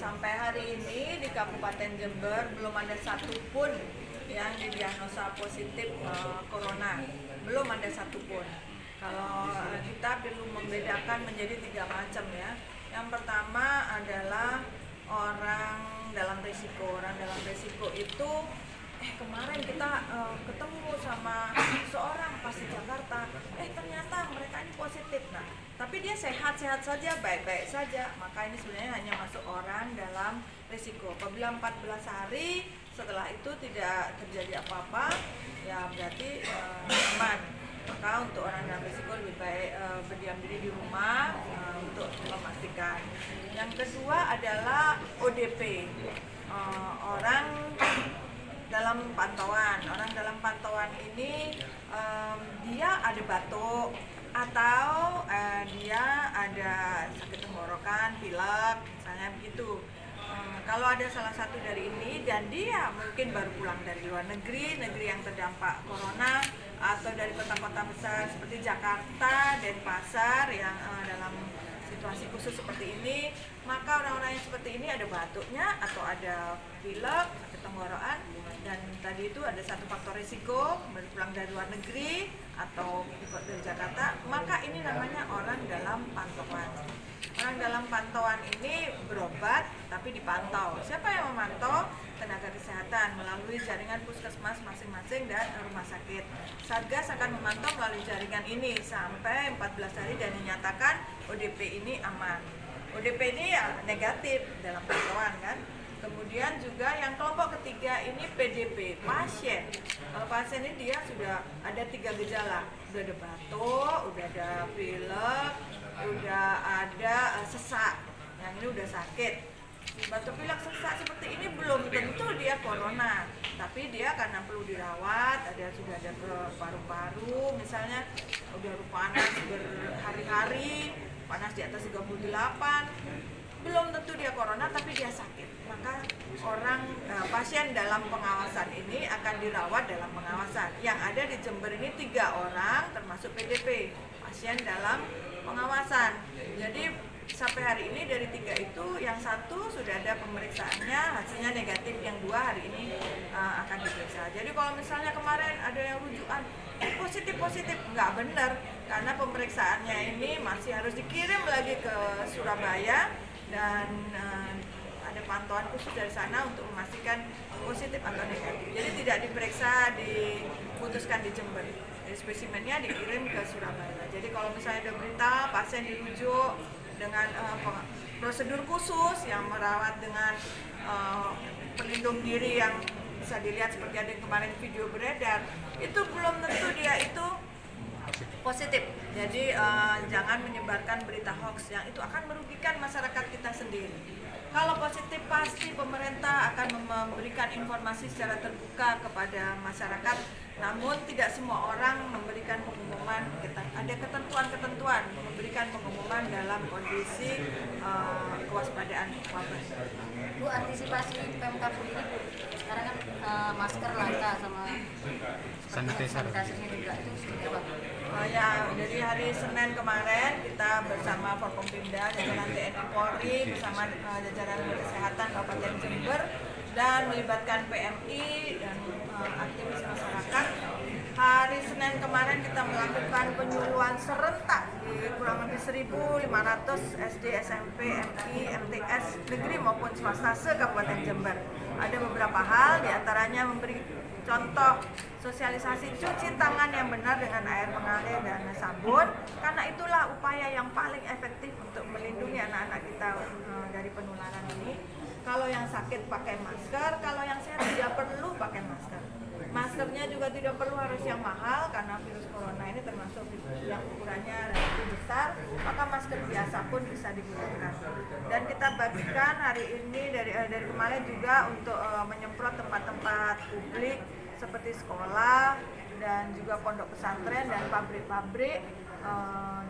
Sampai hari ini di Kabupaten Jember belum ada satupun yang didiagnosa positif corona, belum ada satupun. Kalau kita perlu membedakan menjadi 3 macam ya. Yang pertama adalah orang dalam risiko. Orang dalam risiko itu kemarin kita ketemu sama seorang pas di Jakarta, ternyata mereka ini positif. Nah, tapi dia sehat-sehat saja, baik-baik saja. Maka ini sebenarnya hanya masuk orang dalam risiko. Apabila 14 hari setelah itu tidak terjadi apa-apa, ya berarti aman. Maka untuk orang dalam risiko lebih baik berdiam diri di rumah untuk memastikan. Yang kedua adalah ODP, orang dalam pantauan. Orang dalam pantauan ini dia ada batuk atau dia ada sakit tenggorokan, pilek, misalnya begitu. Kalau ada salah satu dari ini dan dia mungkin baru pulang dari luar negeri yang terdampak corona, atau dari kota-kota besar seperti Jakarta, Denpasar yang dalam situasi khusus seperti ini, maka orang-orang yang seperti ini ada batuknya atau ada pilek, sakit tenggorokan, dan tadi itu ada satu faktor risiko baru pulang dari luar negeri atau dari Jakarta, maka ini namanya orang dalam pantauan. Orang dalam pantauan ini berobat tapi dipantau. Siapa yang memantau? Tenaga kesehatan melalui jaringan puskesmas masing-masing dan rumah sakit. Satgas akan memantau melalui jaringan ini sampai 14 hari dan dinyatakan ODP ini aman. ODP ini ya negatif dalam pantauan kan. Kemudian juga yang kelompok ketiga ini PDP, pasien. Kalau pasien ini dia sudah ada 3 gejala, udah ada batuk, udah ada pilek, udah ada sesak. Yang ini udah sakit. Batuk pilek sesak seperti ini belum tentu dia corona, tapi dia karena perlu dirawat, sudah ada ke paru-paru, misalnya udah panas berhari-hari, panas di atas 38, belum tentu dia corona tapi dia sakit. Maka pasien dalam pengawasan ini akan dirawat dalam pengawasan. Yang ada di Jember ini 3 orang termasuk PDP, pasien dalam pengawasan. Jadi sampai hari ini dari 3 itu yang 1 sudah ada pemeriksaannya, hasilnya negatif, yang 2 hari ini akan diperiksa. Jadi kalau misalnya kemarin ada yang rujukan positif, nggak benar, karena pemeriksaannya ini masih harus dikirim lagi ke Surabaya dan ada pantauan khusus dari sana untuk memastikan positif atau negatif. Jadi tidak diperiksa, diputuskan di Jember. Jadi spesimennya dikirim ke Surabaya. Jadi kalau misalnya ada berita pasien dirujuk dengan prosedur khusus yang merawat dengan pelindung diri yang bisa dilihat seperti ada yang kemarin video beredar, itu belum tentu dia itu positif. Jadi jangan menyebarkan berita hoax yang itu akan merugikan masyarakat kita sendiri. Kalau positif pasti pemerintah akan memberikan informasi secara terbuka kepada masyarakat, namun tidak semua orang memberikan pengumuman. Ada ketentuan-ketentuan memberikan pengumuman dalam kondisi kewaspadaan wabah. Bu, antisipasi Pemkab sendiri, Bu, sekarang kan masker langka sama sanitizer-nya juga, itu seperti apa? Ya, dari hari Senin kemarin kita bersama Forkompimda, jajaran TNI Polri bersama jajaran kesehatan Kabupaten Jember dan melibatkan PMI dan aktivis masyarakat. Hari Senin kemarin kita melakukan penyuluhan serentak di kurang lebih 1.500 SD, SMP, MI, MTS negeri maupun swasta se-Kabupaten Jember. Ada beberapa hal, diantaranya memberi contoh sosialisasi cuci tangan yang benar dengan air mengalir dan sabun, karena itulah upaya yang paling efektif untuk melindungi anak-anak kita dari penularan ini. Kalau yang sakit pakai masker, kalau yang sehat tidak perlu pakai masker. Maskernya juga tidak perlu harus yang mahal, karena virus corona ini termasuk yang ukurannya lebih besar, maka masker biasa pun bisa digunakan. Dan kita bagikan hari ini dari kemarin juga untuk menyemprot tempat-tempat publik seperti sekolah dan juga pondok pesantren dan pabrik-pabrik.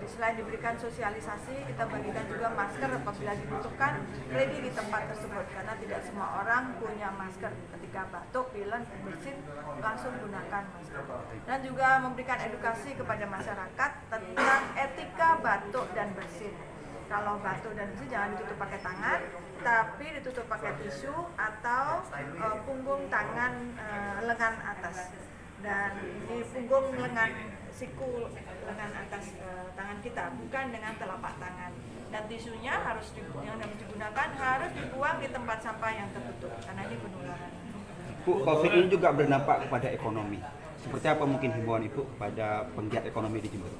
Selain diberikan sosialisasi, kita bagikan juga masker apabila dibutuhkan ready di tempat tersebut, karena tidak semua orang punya masker. Ketika batuk, pilek, bersin, langsung gunakan masker. Dan juga memberikan edukasi kepada masyarakat tentang etika batuk dan bersin. Kalau batuk dan itu jangan ditutup pakai tangan, tapi ditutup pakai tisu atau punggung tangan lengan atas. Dan di punggung lengan siku lengan atas tangan kita, bukan dengan telapak tangan. Dan tisunya yang digunakan harus dibuang di tempat sampah yang tertutup karena ini penularan. Bu, COVID ini juga berdampak kepada ekonomi. Seperti apa mungkin himbauan Ibu kepada penggiat ekonomi di Jember?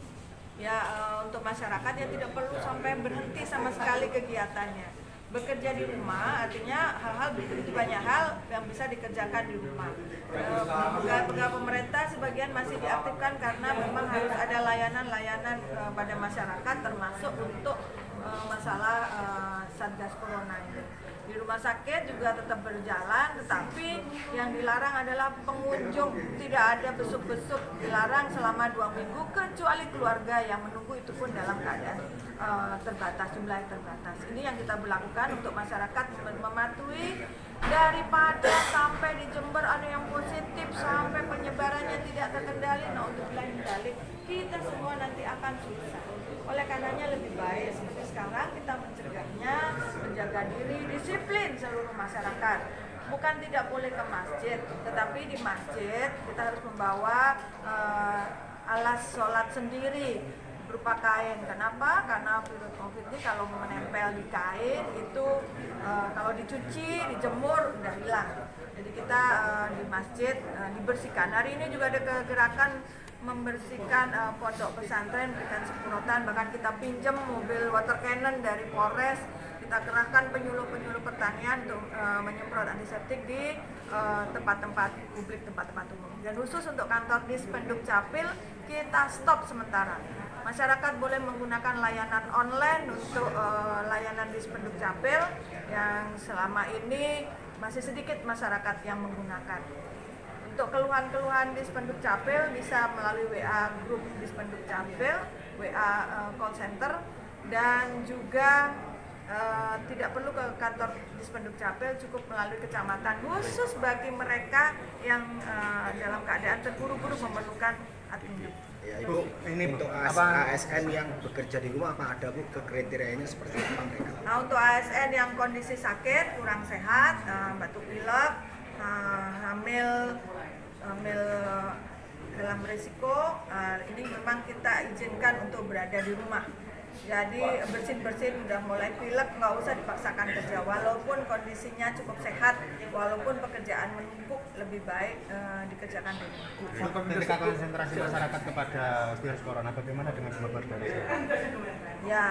Ya, untuk masyarakat ya tidak perlu sampai berhenti sama sekali kegiatannya. Bekerja di rumah artinya hal-hal begitu banyak hal yang bisa dikerjakan di rumah. Pegawai pemerintah sebagian masih diaktifkan karena memang harus ada layanan-layanan pada masyarakat termasuk untuk masalah Satgas Corona ini. Di rumah sakit juga tetap berjalan, tetapi yang dilarang adalah pengunjung. Tidak ada besuk-besuk, dilarang selama 2 minggu kecuali keluarga yang menunggu, itu pun dalam keadaan terbatas, jumlah yang terbatas. Ini yang kita berlakukan untuk masyarakat mematuhi, daripada sampai di Jember ada yang positif sampai penyebarannya tidak terkendali. Nah, untuk lain kali kita semua nanti akan susah. Oleh karenanya lebih baik seperti sekarang kita mencegahnya, menjaga diri, disiplin seluruh masyarakat. Bukan tidak boleh ke masjid, tetapi di masjid kita harus membawa alas sholat sendiri berupa kain. Kenapa? Karena virus COVID ini kalau menempel di kain itu kalau dicuci, dijemur udah hilang. Jadi kita di masjid dibersihkan. Hari ini juga ada gerakan membersihkan pondok pesantren, berikan semprotan, bahkan kita pinjam mobil water cannon dari Polres, kita kerahkan penyuluh-penyuluh pertanian untuk menyemprot antiseptik di tempat-tempat publik, tempat-tempat umum. Dan khusus untuk kantor Dispenduk Capil kita stop sementara. Masyarakat boleh menggunakan layanan online untuk layanan Dispenduk Capil yang selama ini masih sedikit masyarakat yang menggunakan. Untuk keluhan-keluhan Dispenduk Capil bisa melalui WA grup Dispenduk Capil, WA call center, dan juga tidak perlu ke kantor Dispenduk Capil, cukup melalui kecamatan, khusus bagi mereka yang dalam keadaan terburu-buru memerlukan admin. Ya, Ibu, ini untuk ASN yang bekerja di rumah apa ada Bu kriterianya seperti apa mereka? Nah, untuk ASN yang kondisi sakit, kurang sehat, batuk pilek, hamil dalam risiko, ini memang kita izinkan untuk berada di rumah. Jadi bersin-bersin udah mulai pilek, nggak usah dipaksakan kerja. Walaupun kondisinya cukup sehat, walaupun pekerjaan menumpuk, lebih baik dikerjakan di rumah. Untuk meningkatkan konsentrasi masyarakat kepada virus corona, bagaimana dengan Jember? Ya,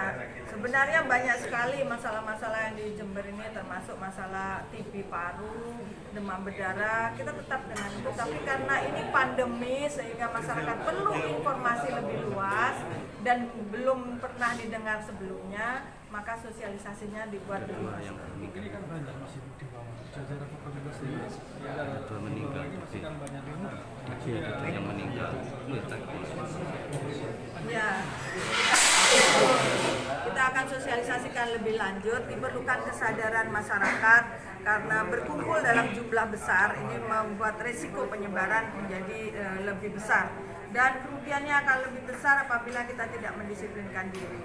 sebenarnya banyak sekali masalah-masalah yang di Jember ini, termasuk masalah TB paru, demam berdarah. Kita tetap dengan itu, tapi karena ini pandemi sehingga masyarakat perlu informasi lebih luas dan belum pernah didengar sebelumnya, maka sosialisasinya dibuat lebih luas. Ini kan banyak masih di bawah jajaran fakultas ada meninggal, masih ada yang meninggal. Ya, kita akan sosialisasikan lebih lanjut. Diperlukan kesadaran masyarakat karena berkumpul dalam jumlah besar ini membuat risiko penyebaran menjadi lebih besar, dan kerugiannya akan lebih besar apabila kita tidak mendisiplinkan diri.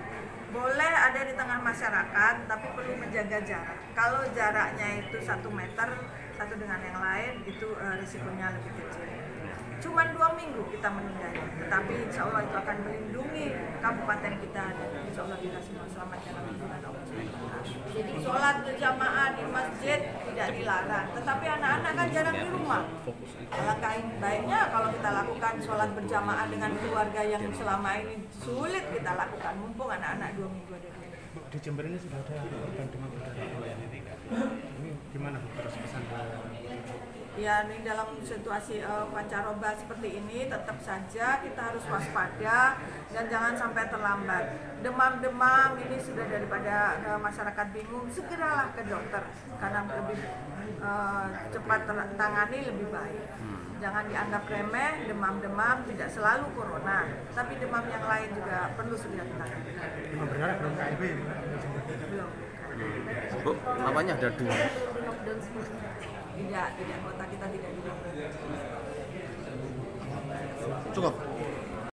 Boleh ada di tengah masyarakat, tapi perlu menjaga jarak. Kalau jaraknya itu 1 meter satu dengan yang lain, itu risikonya lebih kecil. Cuma 2 minggu kita menundanya, tetapi insya Allah itu akan melindungi kabupaten kita, dan insya Allah kita semua selamat dalam lindungan Allah. Jadi sholat berjamaah di masjid tidak dilarang, tetapi anak-anak kan jarang di rumah. Alangkah baiknya kalau kita lakukan sholat berjamaah dengan keluarga yang selama ini sulit kita lakukan, mumpung anak-anak 2 minggu di rumah. Di Jember ini sudah ada korban demam berdarah. Ini gimana Bu terus pesan Ya, di dalam situasi pancaroba seperti ini tetap saja kita harus waspada dan jangan sampai terlambat. Demam-demam ini sudah daripada masyarakat bingung, segeralah ke dokter karena lebih cepat tertangani lebih baik. Jangan dianggap remeh, demam-demam tidak selalu corona, tapi demam yang lain juga perlu segera ditangani. demam berdarah belum KIP? Belum. Bu, namanya ada 2. Tidak, kota kita tidak di Cukup.